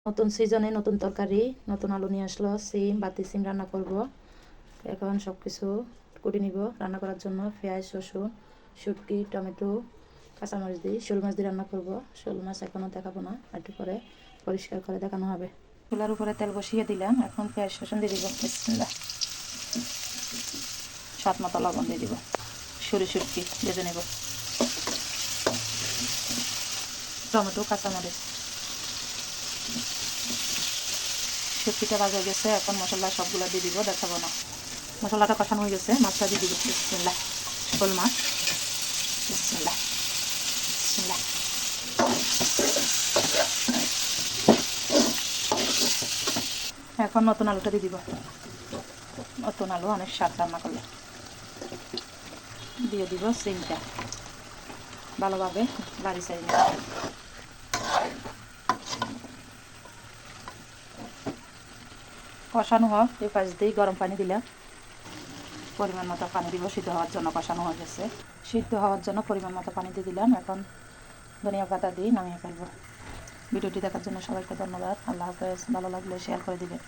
নতুন সিজনে নতুন তরকারি, নতুন আলু নিয়ে আসলো, সিম বাতি সিম রান্না করব। এখন সব কিছু কুটে নিব। রান্না করার জন্য পেঁয়াজ, রসুন, শুটকি, টমেটো, কাঁচামরিচ দিয়ে শোল মাছ দিয়ে রান্না করব। শোল মাছ এখনও দেখাবো না, একটু করে পরিষ্কার করে দেখানো হবে। চুলার উপরে তেল বসিয়ে দিলাম। এখন পেঁয়াজ রসুন দিয়ে দিব। বিসমিল্লাহ। স্বাদ মতো লবণ দিয়ে দিব। শুটকি ভেজে নেব। টমেটো, কাঁচামরিচ, শুটকিটা ভাজা হয়ে গেছে। এখন মশলা সবগুলো দিয়ে দিব, দেখাবো না। মশলাটা কষানো হয়ে গেছে, মাছটা দিয়ে দিব। বিসমিল্লাহ। শোল মাছ। বিসমিল্লাহ। বিসমিল্লাহ। এখন নতুন আলুটা দিয়ে দিব। নতুন আলু অনেক স্বাদ রান্না করলে। দিয়ে দিব সিমটা, ভালোভাবে লাড়ি চাড়ি নেব। কষানো হোক, এই পাশ দিয়ে গরম পানি দিলাম। পরিমাণ মতো পানি দিব, সিদ্ধ হওয়ার জন্য। কষানো হয়ে গেছে, সিদ্ধ হওয়ার জন্য পরিমাণ মতো পানি দিয়ে দিলাম। এখন ধনিয়া পাতা দিয়ে নামিয়ে ফেলব। ভিডিওটি দেখার জন্য সবাইকে ধন্যবাদ। আল্লাহ হাফেজ। ভালো লাগলে শেয়ার করে দিবেন।